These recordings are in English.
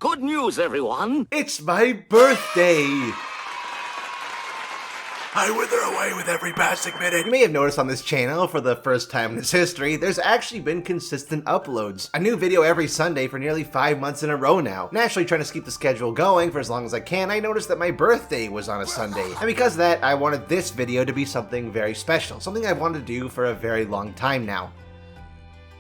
Good news, everyone. It's my birthday! I wither away with every passing minute. You may have noticed on this channel, for the first time in its history, there's actually been consistent uploads. A new video every Sunday for nearly 5 months in a row now. Naturally, trying to keep the schedule going for as long as I can, I noticed that my birthday was on a Sunday. And because of that, I wanted this video to be something very special. Something I've wanted to do for a very long time now.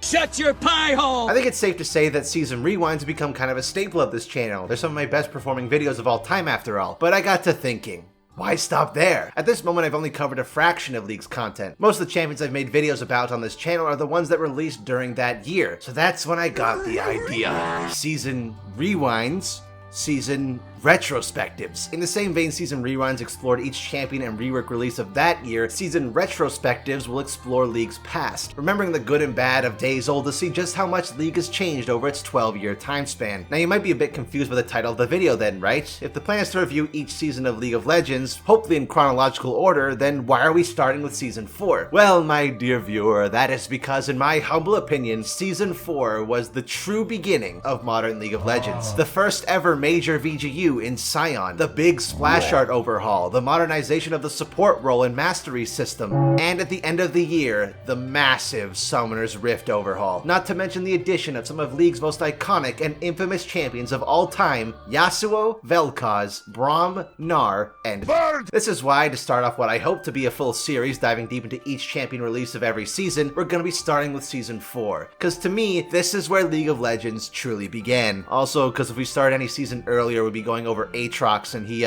Shut your pie hole! I think it's safe to say that season rewinds have become kind of a staple of this channel. They're some of my best performing videos of all time after all. But I got to thinking, why stop there? At this moment, I've only covered a fraction of League's content. Most of the champions I've made videos about on this channel are the ones that released during that year. So that's when I got the idea. Season rewinds, season retrospectives. In the same vein season rewinds explored each champion and rework release of that year, season retrospectives will explore League's past, remembering the good and bad of days old to see just how much League has changed over its 12-year time span. Now you might be a bit confused by the title of the video then, right? If the plan is to review each season of League of Legends, hopefully in chronological order, then why are we starting with season 4? Well, my dear viewer, that is because in my humble opinion, season 4 was the true beginning of modern League of Legends. The first ever major VGU in Sion, the big splash art overhaul, the modernization of the support role and mastery system, and at the end of the year, the massive Summoner's Rift overhaul. Not to mention the addition of some of League's most iconic and infamous champions of all time, Yasuo, Vel'Koz, Braum, Gnar, and Bird. This is why, to start off what I hope to be a full series diving deep into each champion release of every season, we're gonna be starting with season 4. Cause to me, this is where League of Legends truly began. Also, cause if we start any season earlier, we'd be going over Aatrox and he,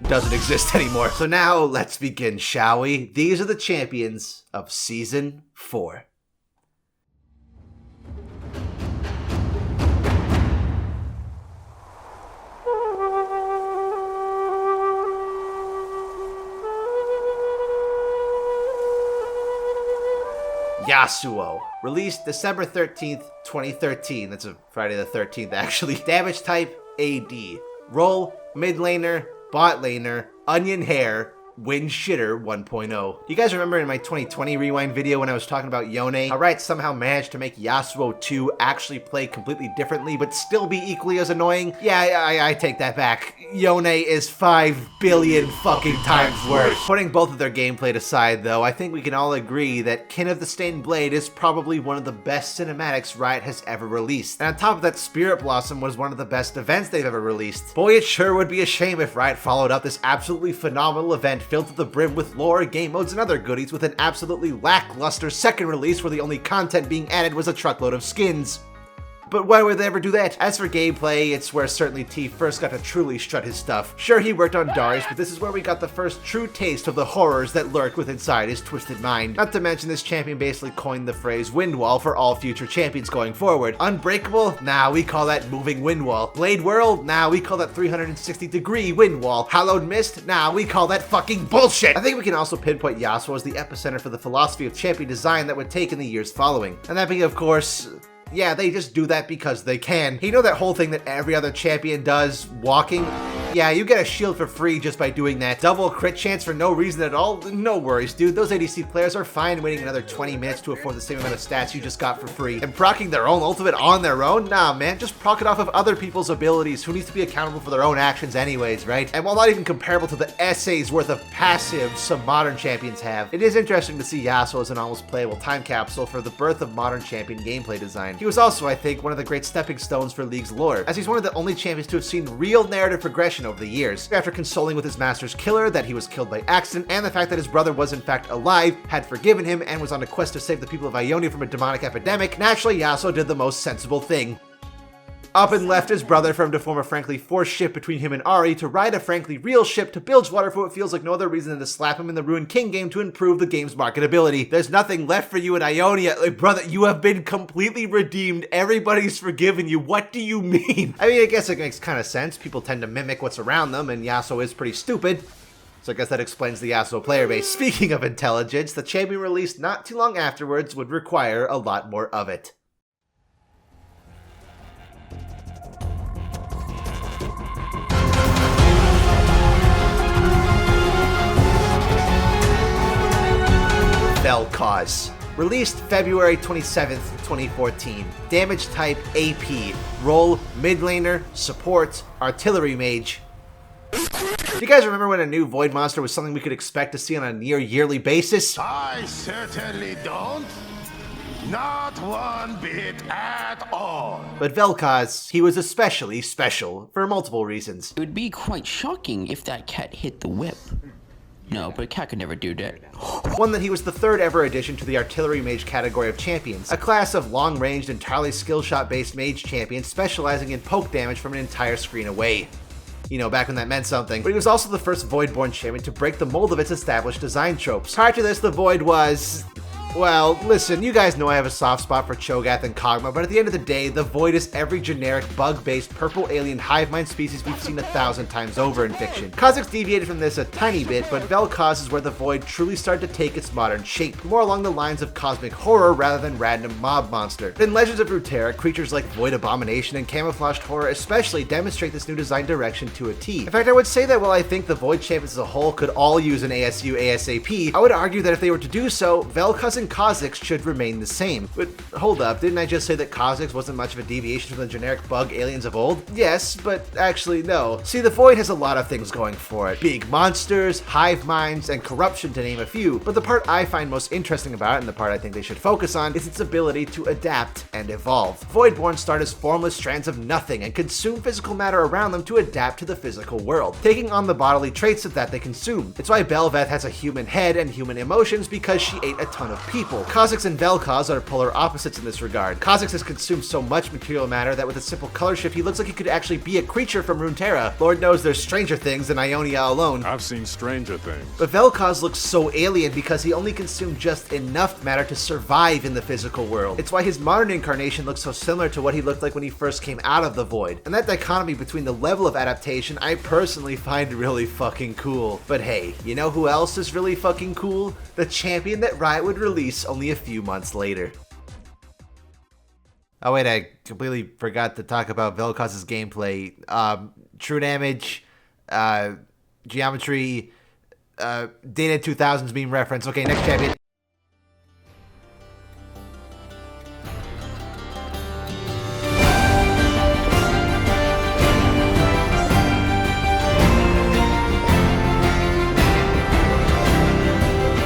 doesn't exist anymore. So now, let's begin, shall we? These are the champions of Season 4. Yasuo. Released December 13th, 2013. That's a Friday the 13th, actually. Damage type, AD. Role, mid laner, bot laner, onion hair, Wind Shitter 1.0. You guys remember in my 2020 rewind video when I was talking about Yone, how Riot somehow managed to make Yasuo 2 actually play completely differently but still be equally as annoying? Yeah, I take that back. Yone is 5 billion fucking times worse. Putting both of their gameplay aside though, I think we can all agree that Kin of the Stained Blade is probably one of the best cinematics Riot has ever released. And on top of that, Spirit Blossom was one of the best events they've ever released. Boy, it sure would be a shame if Riot followed up this absolutely phenomenal event filled to the brim with lore, game modes, and other goodies with an absolutely lackluster second release where the only content being added was a truckload of skins. But why would they ever do that? As for gameplay, it's where certainly T first got to truly strut his stuff. Sure, he worked on Darius, but this is where we got the first true taste of the horrors that lurk within inside his twisted mind. Not to mention this champion basically coined the phrase wind wall for all future champions going forward. Unbreakable? Nah, we call that moving wind wall. Blade World? Nah, we call that 360-degree wind wall. Hallowed Mist? Nah, we call that fucking bullshit! I think we can also pinpoint Yasuo as the epicenter for the philosophy of champion design that would take in the years following. And that being, of course, yeah, they just do that because they can. You know that whole thing that every other champion does, walking? Yeah, you get a shield for free just by doing that. Double crit chance for no reason at all? No worries, dude. Those ADC players are fine waiting another 20 minutes to afford the same amount of stats you just got for free. And proccing their own ultimate on their own? Nah, man, just proc it off of other people's abilities. Who needs to be accountable for their own actions anyways, right? And while not even comparable to the essays worth of passives some modern champions have, it is interesting to see Yasuo as an almost playable time capsule for the birth of modern champion gameplay design. He was also, I think, one of the great stepping stones for League's lore, as he's one of the only champions to have seen real narrative progression over the years. After consoling with his master's killer that he was killed by accident, and the fact that his brother was in fact alive, had forgiven him, and was on a quest to save the people of Ionia from a demonic epidemic, naturally Yasuo did the most sensible thing. Up and left his brother for him to form a frankly forced ship between him and Ahri to ride a frankly real ship to Bilgewater for what feels like no other reason than to slap him in the Ruined King game to improve the game's marketability. There's nothing left for you in Ionia. Like, brother, you have been completely redeemed. Everybody's forgiven you. What do you mean? I mean, I guess it makes kind of sense. People tend to mimic what's around them, and Yasuo is pretty stupid. So I guess that explains the Yasuo player base. Speaking of intelligence, the champion released not too long afterwards would require a lot more of it. Vel'Koz. Released February 27th, 2014. Damage type AP. Role mid laner, support, artillery mage. Do you guys remember when a new Void monster was something we could expect to see on a near yearly basis? I certainly don't. Not one bit at all. But Vel'Koz, he was especially special for multiple reasons. It would be quite shocking if that cat hit the whip. No, but a cat could never do that. One, that he was the third ever addition to the artillery mage category of champions, a class of long-ranged, entirely skill-shot-based mage champions specializing in poke damage from an entire screen away. You know, back when that meant something. But he was also the first Void-born champion to break the mold of its established design tropes. Prior to this, the Void was... well, listen, you guys know I have a soft spot for cho'gath and kog'maw, but at the end of the day, the Void is every generic bug-based purple alien hive mind species we've seen 1,000 times over in fiction. kha'zix deviated from this a tiny bit, but Vel'Koz is where the Void truly started to take its modern shape, more along the lines of cosmic horror rather than random mob monster. In Legends of Runeterra, creatures like Void Abomination and Camouflaged Horror especially demonstrate this new design direction to a T. In fact, I would say that while I think the Void champions as a whole could all use an ASU ASAP, I would argue that if they were to do so, Vel'Koz and kha'zix should remain the same. But hold up, didn't I just say that kha'zix wasn't much of a deviation from the generic bug aliens of old? Yes, but actually no. See, the Void has a lot of things going for it. Big monsters, hive minds, and corruption to name a few, but the part I find most interesting about it, and the part I think they should focus on, is its ability to adapt and evolve. Voidborn start as formless strands of nothing and consume physical matter around them to adapt to the physical world, taking on the bodily traits of that they consume. It's why bel'veth has a human head and human emotions, because she ate a ton of people. kha'zix and Vel'Koz are polar opposites in this regard. kha'zix has consumed so much material matter that with a simple color shift he looks like he could actually be a creature from Runeterra. Lord knows there's stranger things than Ionia alone. I've seen stranger things. But Vel'Koz looks so alien because he only consumed just enough matter to survive in the physical world. It's why his modern incarnation looks so similar to what he looked like when he first came out of the Void. And that dichotomy between the level of adaptation I personally find really fucking cool. But hey, you know who else is really fucking cool? The champion that Riot would release only a few months later. Oh wait, I completely forgot to talk about Vel'Koz's gameplay. True damage, geometry, dated 2000s meme reference. Okay, next champion.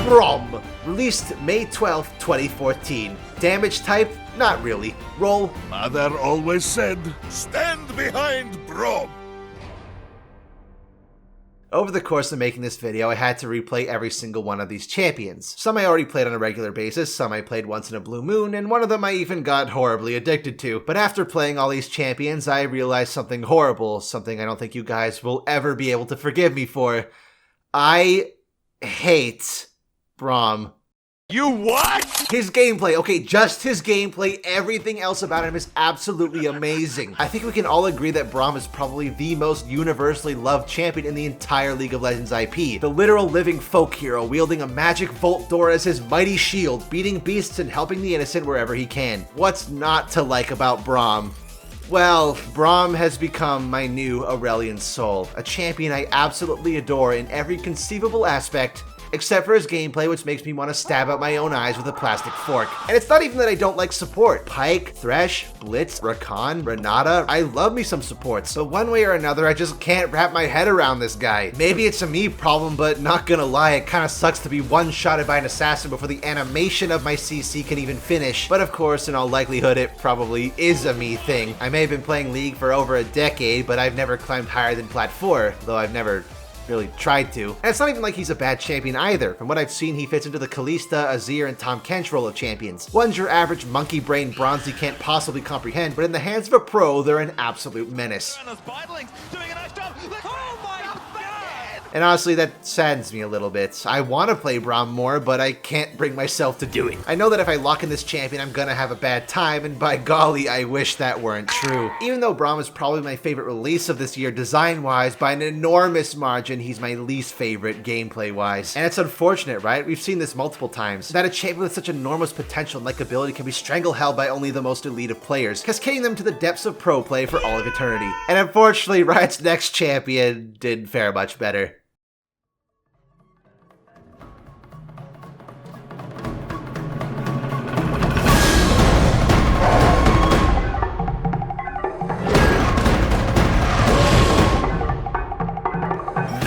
Braum, released May 12th, 2014. Damage type, not really. Role, Mother always said, stand behind Braum. over the course of making this video, I had to replay every single one of these champions. Some I already played on a regular basis, some I played once in a blue moon, and one of them I even got horribly addicted to. But after playing all these champions, I realized something horrible, something I don't think you guys will ever be able to forgive me for. I hate Braum. You what? His gameplay, okay, just his gameplay, everything else about him is absolutely amazing. I think we can all agree that Braum is probably the most universally loved champion in the entire League of Legends IP. The literal living folk hero wielding a magic vault door as his mighty shield, beating beasts and helping the innocent wherever he can. What's not to like about Braum? Well, Braum has become my new Aurelian soul, a champion I absolutely adore in every conceivable aspect, except for his gameplay, which makes me want to stab out my own eyes with a plastic fork. And it's not even that I don't like support. Pyke, Thresh, Blitz, Rakan, Renata, I love me some supports. So one way or another, I just can't wrap my head around this guy. Maybe it's a me problem, but not gonna lie, it kinda sucks to be one-shotted by an assassin before the animation of my CC can even finish. But of course, in all likelihood, it probably is a me thing. I may have been playing League for over a decade, but I've never climbed higher than Plat 4, though I've never really tried to. And it's not even like he's a bad champion either. From what I've seen, he fits into the Kalista, Azir, and Tahm Kench role of champions. One's your average monkey brain bronze you can't possibly comprehend, but in the hands of a pro, they're an absolute menace. And honestly, that saddens me a little bit. I want to play Braum more, but I can't bring myself to do it. I know that if I lock in this champion, I'm gonna have a bad time, and by golly, I wish that weren't true. Even though Braum is probably my favorite release of this year design-wise, by an enormous margin, he's my least favorite gameplay-wise. And it's unfortunate, right? We've seen this multiple times, that a champion with such enormous potential and likability can be strangle-held by only the most elite of players, cascading them to the depths of pro play for all of eternity. And unfortunately, Riot's next champion didn't fare much better.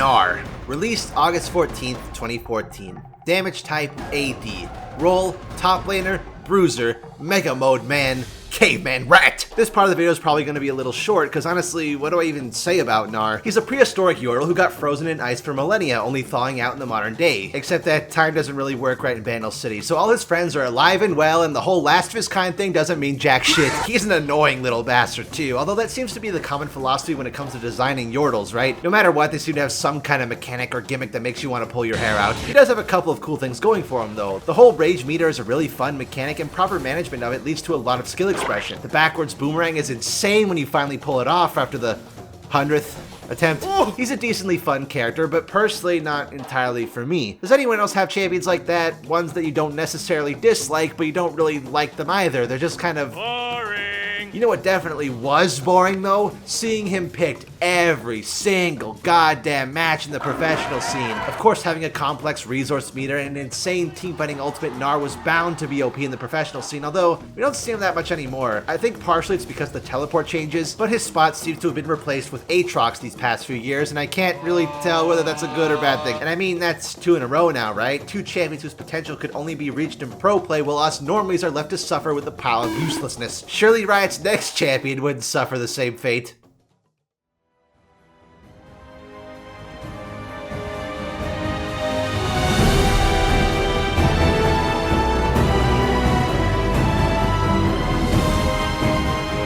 Gnar. Released August 14th, 2014. Damage type AD. Role top laner, bruiser, mega mode man, caveman rat. This part of the video is probably going to be a little short because honestly, what do I even say about Gnar? He's a prehistoric Yordle who got frozen in ice for millennia, only thawing out in the modern day. Except that time doesn't really work right in Vandal City, so all his friends are alive and well, and the whole last of his kind thing doesn't mean jack shit. He's an annoying little bastard too, although that seems to be the common philosophy when it comes to designing Yordles, right? No matter what, they seem to have some kind of mechanic or gimmick that makes you want to pull your hair out. He does have a couple of cool things going for him though. The whole rage meter is a really fun mechanic, and proper management of it leads to a lot of skill expression. The backwards boomerang is insane when you finally pull it off after the 100th attempt. He's a decently fun character, but personally not entirely for me. Does anyone else have champions like that? Ones that you don't necessarily dislike, but you don't really like them either. They're just kind of boring. You know what definitely was boring though? Seeing him picked every single goddamn match in the professional scene. Of course, having a complex resource meter and an insane team fighting ultimate Gnar was bound to be OP in the professional scene, although we don't see him that much anymore. I think partially it's because the teleport changes, but his spot seems to have been replaced with Aatrox these past few years, and I can't really tell whether that's a good or bad thing. And I mean, that's 2 in a row now, right? 2 champions whose potential could only be reached in pro play, while us normies are left to suffer with the pile of uselessness. Surely Riot's next champion wouldn't suffer the same fate.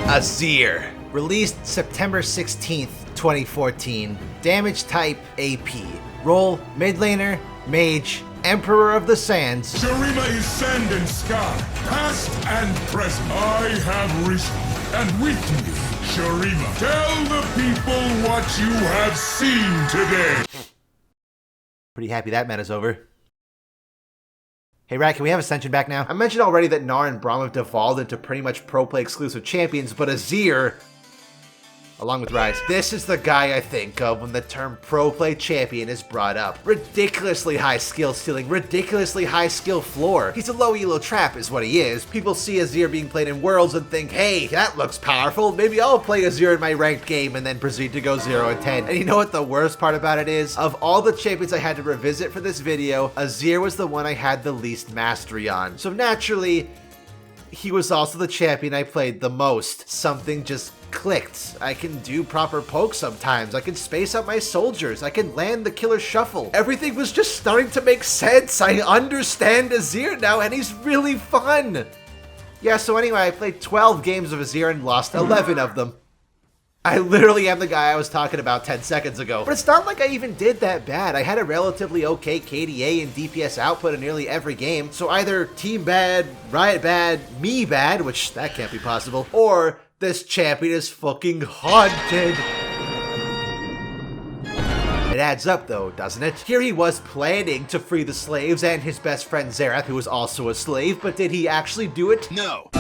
Azir. Released September 16th, 2014. Damage type AP. Role mid laner, mage, Emperor of the Sands. Shurima is sand and sky, past and present. I have risen, and with me, Shurima. Tell the people what you have seen today. Pretty happy that meta's over. Hey Rat, can we have Ascension back now? I mentioned already that Gnar and Braum have devolved into pretty much pro play exclusive champions, but Azir, along with Rise, this is the guy I think of when the term pro play champion is brought up. Ridiculously high skill ceiling, ridiculously high skill floor. He's a low elo trap is what he is. People see Azir being played in Worlds and think, hey, that looks powerful. Maybe I'll play Azir in my ranked game, and then proceed to go 0-10. And you know what the worst part about it is? Of all the champions I had to revisit for this video, Azir was the one I had the least mastery on. So naturally, he was also the champion I played the most. Something just clicked. I can do proper poke sometimes. I can space out my soldiers. I can land the killer shuffle. Everything was just starting to make sense. I understand Azir now, and he's really fun. Yeah, so anyway, I played 12 games of Azir and lost 11 of them. I literally am the guy I was talking about 10 seconds ago. But it's not like I even did that bad. I had a relatively okay KDA and DPS output in nearly every game. So either team bad, Riot bad, me bad, which that can't be possible, or this champion is fucking haunted. It adds up though, doesn't it? Here he was planning to free the slaves and his best friend Xerath, who was also a slave, but did he actually do it? No.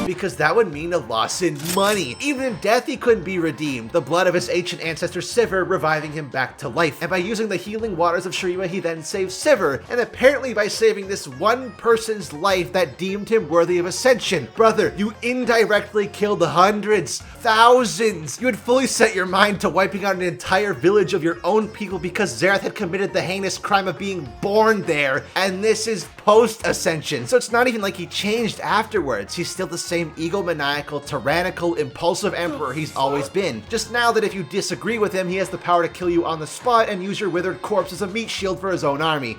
Because that would mean a loss in money. Even in death, he couldn't be redeemed. The blood of his ancient ancestor Sivir reviving him back to life. And by using the healing waters of Shurima, he then saved Sivir. And apparently by saving this one person's life that deemed him worthy of ascension. Brother, you indirectly killed hundreds, thousands. You had fully set your mind to wiping out an entire village of your own people because Xerath had committed the heinous crime of being born there. And this is post-ascension. So it's not even like he changed afterwards. He's still the same egomaniacal, tyrannical, impulsive emperor he's always been. Just now that if you disagree with him, he has the power to kill you on the spot and use your withered corpse as a meat shield for his own army.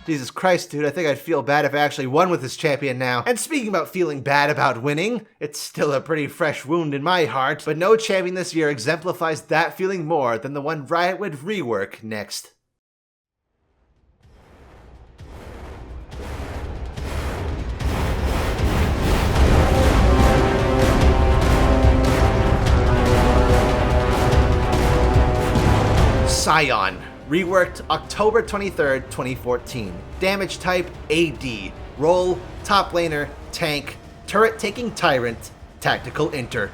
Jesus Christ, dude, I think I'd feel bad if I actually won with this champion now. And speaking about feeling bad about winning, it's still a pretty fresh wound in my heart, but no champion this year exemplifies that feeling more than the one Riot would rework next. Sion. Reworked October 23rd, 2014. Damage type AD. Role top laner, tank, turret taking tyrant, tactical inter.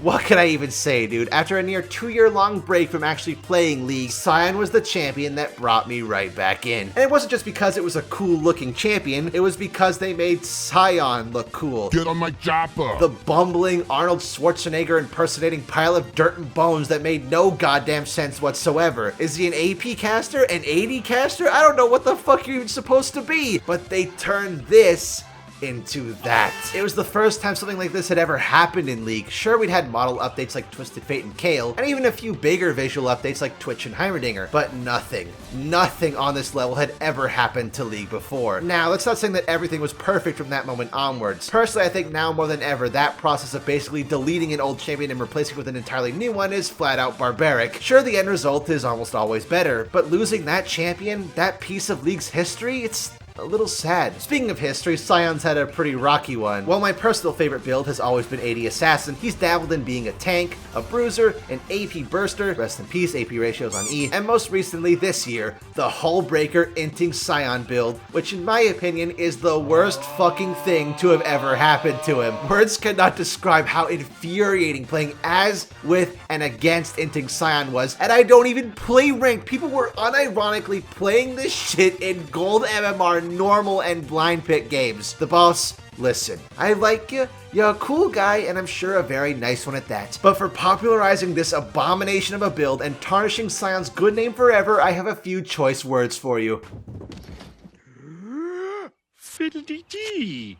What can I even say, dude? After a near 2-year-long break from actually playing League, Sion was the champion that brought me right back in. And it wasn't just because it was a cool-looking champion, it was because they made Sion look cool. Get on my chopper. The bumbling Arnold Schwarzenegger impersonating pile of dirt and bones that made no goddamn sense whatsoever. Is he an AP caster? An AD caster? I don't know what the fuck you're even supposed to be. But they turned this into that. It was the first time something like this had ever happened in League. Sure, we'd had model updates like Twisted Fate and Kale, and even a few bigger visual updates like Twitch and Heimerdinger, but nothing on this level had ever happened to League before. Now, that's not saying that everything was perfect from that moment onwards. Personally, I think now more than ever, that process of basically deleting an old champion and replacing it with an entirely new one is flat out barbaric. Sure, the end result is almost always better, but losing that champion, that piece of League's history, it's a little sad. Speaking of history, Sion's had a pretty rocky one. While my personal favorite build has always been AD Assassin, he's dabbled in being a tank, a bruiser, an AP burster, rest in peace, AP ratios on E, and most recently this year, the Hull Breaker inting Sion build, which in my opinion is the worst fucking thing to have ever happened to him. Words cannot describe how infuriating playing as, with, and against inting Sion was, and I don't even play ranked. People were unironically playing this shit in gold MMR normal and blind pick games. The boss, listen, I like you, you're a cool guy, and I'm sure a very nice one at that. But for popularizing this abomination of a build and tarnishing Sion's good name forever, I have a few choice words for you. Fiddle-dee-dee.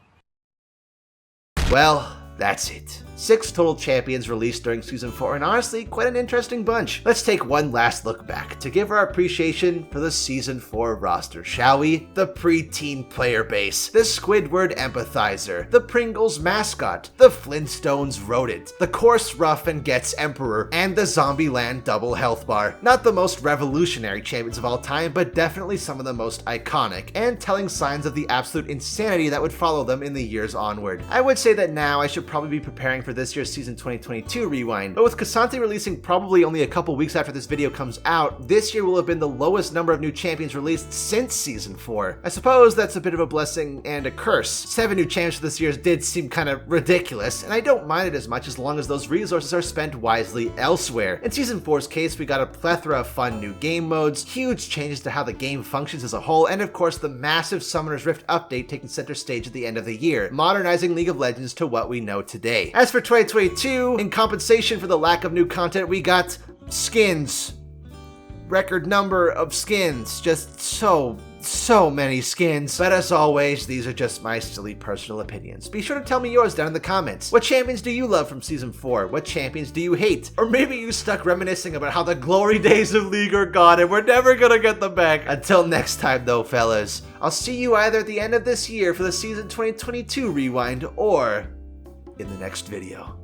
Well, that's it. 6 total champions released during Season 4, and honestly, quite an interesting bunch. Let's take one last look back to give our appreciation for the Season 4 roster, shall we? The preteen player base, the Squidward empathizer, the Pringles mascot, the Flintstones rodent, the coarse rough and gets emperor, and the Zombieland double health bar. Not the most revolutionary champions of all time, but definitely some of the most iconic, and telling signs of the absolute insanity that would follow them in the years onward. I would say that now I should probably be preparing for this year's Season 2022 rewind, but with K'Sante releasing probably only a couple weeks after this video comes out, this year will have been the lowest number of new champions released since Season 4. I suppose that's a bit of a blessing and a curse. 7 new champions for this year did seem kind of ridiculous, and I don't mind it as much as long as those resources are spent wisely elsewhere. In Season 4's case, we got a plethora of fun new game modes, huge changes to how the game functions as a whole, and of course the massive Summoner's Rift update taking center stage at the end of the year, modernizing League of Legends to what we know today. As for 2022, in compensation for the lack of new content, we got skins. Record number of skins. Just so many skins. But as always, these are just my silly personal opinions. Be sure to tell me yours down in the comments. What champions do you love from Season 4? What champions do you hate? Or maybe you stuck reminiscing about how the glory days of League are gone and we're never gonna get them back. Until next time though, fellas, I'll see you either at the end of this year for the Season 2022 rewind or in the next video.